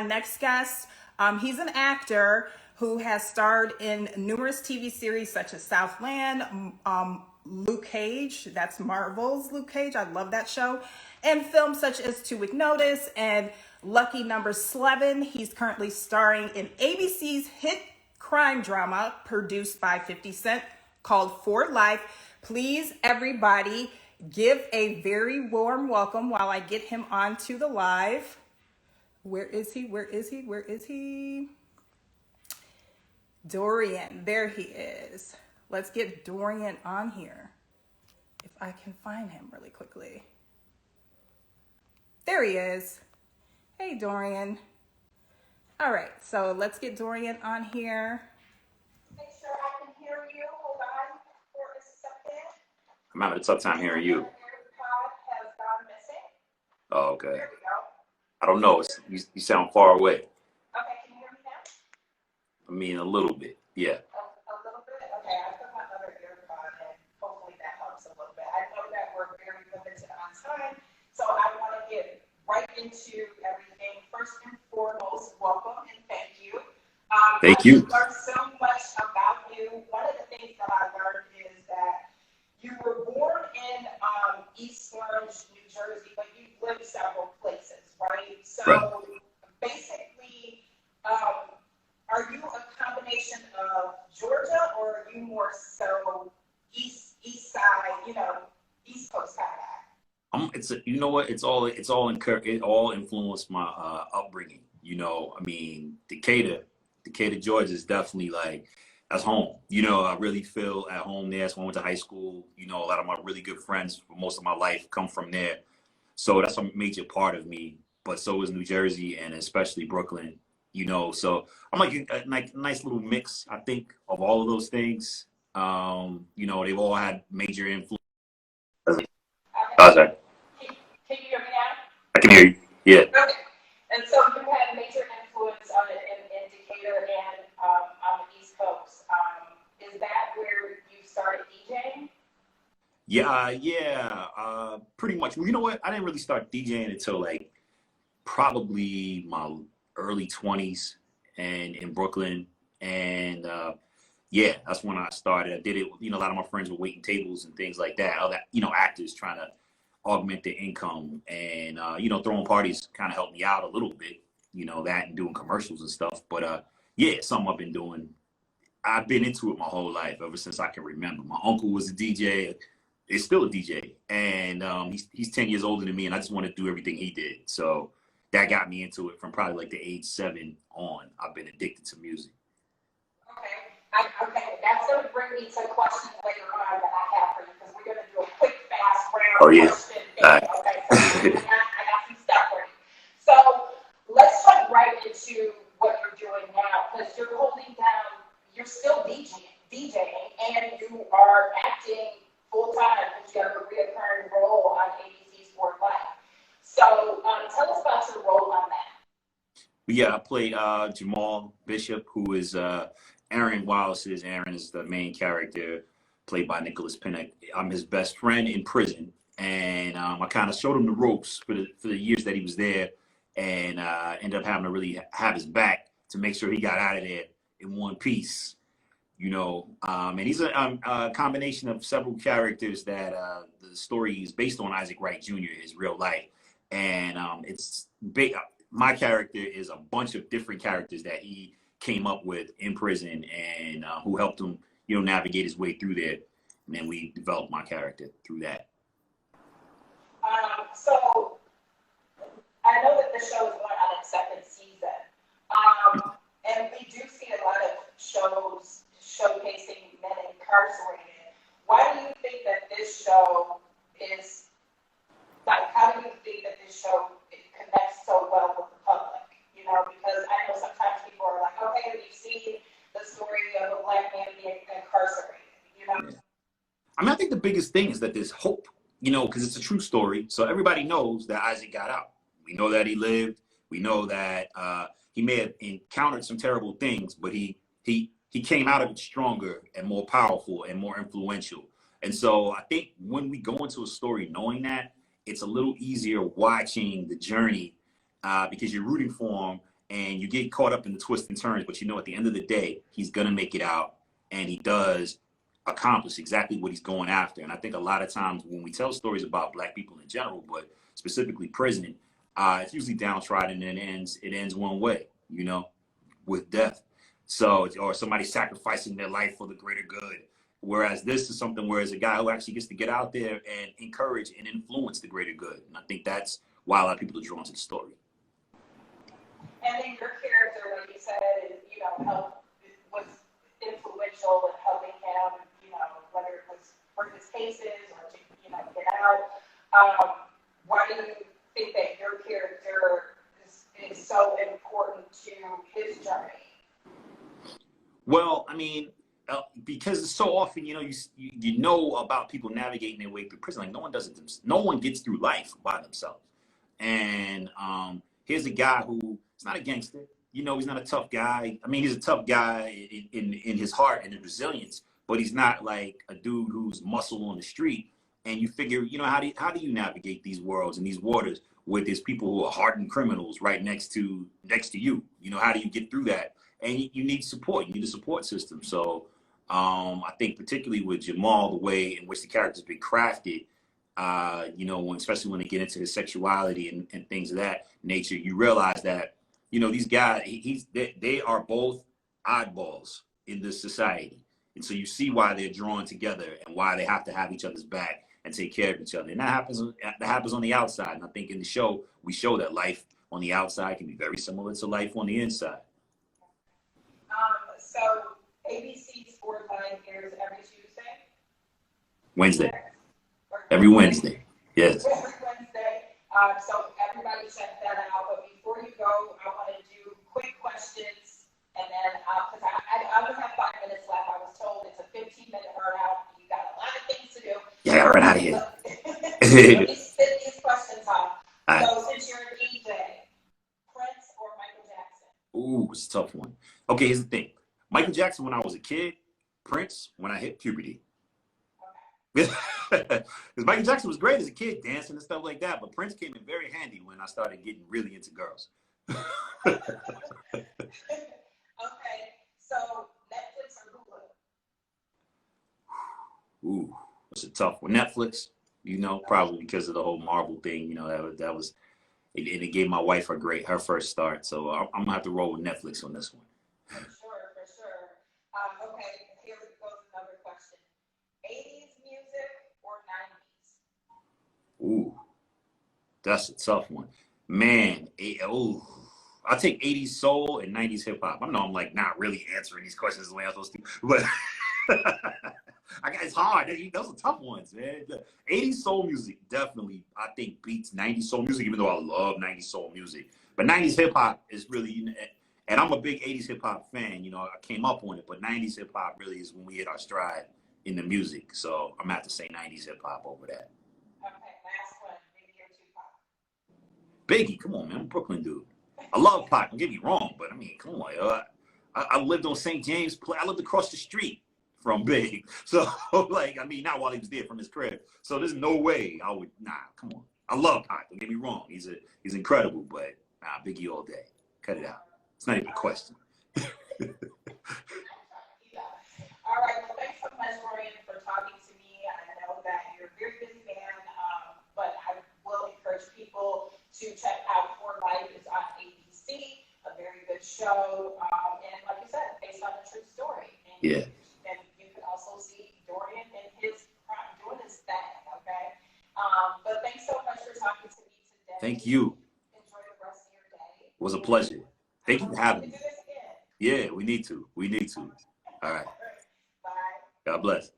Next guest, he's an actor who has starred in numerous TV series such as Southland, Luke Cage, that's Marvel's Luke Cage, I love that show, and films such as 2 Week Notice and Lucky Number 11. He's currently starring in ABC's hit crime drama produced by 50 Cent called For Life. Please, everybody, give a very warm welcome while I get him onto the live. Where is he? Where is he? Where is he? Dorian. There he is. Let's get Dorian on here. If I can find him really quickly. There he is. Hey, Dorian. All right, so let's get Dorian on here. Make sure I can hear you. Hold on for a second. I'm having a tough time hearing you. Has gone missing. Oh, okay. There we go. I don't know. You sound far away. Okay, can you hear me now? I mean, a little bit. Yeah. A little bit? Okay, I put my other earpod in. Hopefully that helps a little bit. I know that we're very limited on time, so I want to get right into everything. First and foremost, welcome and thank you. Thank you. I learned so much about you. One of the things that I learned is that you were born in East Orange, New Jersey, but you've lived several places, right? So basically, are you a combination of Georgia, or are you more so East Side, East Coast kind of guy? You know what? It all influenced my upbringing. I mean, Decatur, Georgia is definitely that's home. I really feel at home there. That's when I went to high school. A lot of my really good friends for most of my life come from there. So that's a major part of me. But so is New Jersey, and especially Brooklyn. So I'm like a nice little mix, I think, of all of those things. They've all had major influence. Can you hear me now? I can hear you. Yeah. Okay. And so you had major influence on it in Decatur and on the East Coast. Is that where you started DJing? Yeah. Pretty much. Well, you know what? I didn't really start DJing until probably my early 20s and in Brooklyn. And that's when I started. I did it. A lot of my friends were waiting tables and things like that. All that, actors trying to augment their income, and throwing parties kind of helped me out a little bit. That and doing commercials and stuff. But something I've been doing. I've been into it my whole life, ever since I can remember. My uncle was a DJ. Is still a DJ, and he's 10 years older than me, and I just want to do everything he did. So that got me into it from probably the age 7 on. I've been addicted to music. Okay, that's going to bring me to questions later on that I have for you, because we're going to do a quick, fast round question thing. Right. Okay, so I got some stuff for you. So let's jump right into what you're doing now, because you're holding down, you're still DJing, and you are acting full-time, because you have a reoccurring role on ABC's For Life. So tell us about your role on that. Yeah, I played Jamal Bishop, who is Aaron Wallace's. Aaron is the main character, played by Nicholas Pinnock. I'm his best friend in prison, and I kind of showed him the ropes for the years that he was there, and ended up having to really have his back to make sure he got out of there in one piece. And he's a combination of several characters that the story is based on. Isaac Wright Jr., his real life, and it's big. My character is a bunch of different characters that he came up with in prison, and who helped him, navigate his way through there. And then we developed my character through that. So I know that the show is going on its 2nd season, and we do see a lot of shows showcasing men incarcerated. Why do you think that this show is how do you think that this show connects so well with the public? Because I know sometimes people are like, okay, we've seen the story of a Black man being incarcerated, Yeah. I mean, I think the biggest thing is that there's hope, because it's a true story. So everybody knows that Isaac got out. We know that he lived. We know that he may have encountered some terrible things, but he came out of it stronger and more powerful and more influential. And so I think when we go into a story knowing that, it's a little easier watching the journey because you're rooting for him, and you get caught up in the twists and turns, but you know, at the end of the day, he's going to make it out, and he does accomplish exactly what he's going after. And I think a lot of times when we tell stories about Black people in general, but specifically prison, it's usually downtrodden, and it ends one way, you know, with death. So, or somebody sacrificing their life for the greater good. Whereas this is something where it's a guy who actually gets to get out there and encourage and influence the greater good. And I think that's why a lot of people are drawn to the story. And then your character, like you said, is, was influential in helping him, whether it was for his cases or to, get out. Why do you think that your character is so important to his journey? Well, I mean, because so often, you know about people navigating their way through prison. Like no one does it. No one gets through life by themselves. And here's a guy who is not a gangster. He's not a tough guy. I mean, he's a tough guy in his heart and his resilience, but he's not like a dude who's muscle on the street. And you figure, how do you navigate these worlds and these waters where there's people who are hardened criminals right next to you? How do you get through that? And you need support. You need a support system. So I think particularly with Jamal, the way in which the character's been crafted, especially when they get into his sexuality and things of that nature, you realize that, these guys, they are both oddballs in this society. And so you see why they're drawn together and why they have to have each other's back and take care of each other. And that happens on the outside. And I think in the show, we show that life on the outside can be very similar to life on the inside. So ABC Sport Line airs every Tuesday? Wednesday. Every Wednesday. Yes. Every Wednesday. So everybody check that out. But before you go, I want to do quick questions. And then, because I only have 5 minutes left. I was told it's a 15-minute burnout. You got a lot of things to do. Yeah, run out of here. Let me spit these questions off. Right. So since you're a DJ, Prince or Michael Jackson? Ooh, it's a tough one. Okay, here's the thing. Michael Jackson when I was a kid, Prince when I hit puberty. Because Michael Jackson was great as a kid, dancing and stuff like that, but Prince came in very handy when I started getting really into girls. Okay, so Netflix or Hulu? Ooh, it's a tough one. Netflix, probably because of the whole Marvel thing, that was, it gave my wife her first start. So I'm gonna have to roll with Netflix on this one. For sure. Okay, here goes another question. 80s music or 90s? Ooh, that's a tough one. Man, I'll take 80s soul and 90s hip hop. I know I'm like not really answering these questions the way I'm supposed to, but it's hard. Those are tough ones, man. The 80s soul music definitely, I think, beats 90s soul music, even though I love 90s soul music. But 90s hip hop is really, and I'm a big 80s hip hop fan. I came up on it, but 90s hip hop really is when we hit our stride in the music. So I'm gonna have to say 90s hip hop over that. Okay, last one. Biggie or Tupac? Biggie, come on, man. I'm a Brooklyn dude. I love Pac. Don't get me wrong, but I mean, come on. I lived on St. James. I lived across the street from Big. So, not while he was there from his crib. So there's no way I would. Nah, come on. I love Pac. Don't get me wrong. He's incredible, but Biggie all day. Cut it out. It's not even a question. All right. Well, thanks so much, Dorian, for talking to me. I know that you're a very busy man, but I will encourage people to check out For Life. It's on ABC, a very good show. And like you said, based on a true story. And And you can also see Dorian in his prime doing his thing, okay? But thanks so much for talking to me today. Thank you. Enjoy the rest of your day. It was a pleasure. Thank you for having me. Do this again. Yeah, we need to. All right. Bye. God bless.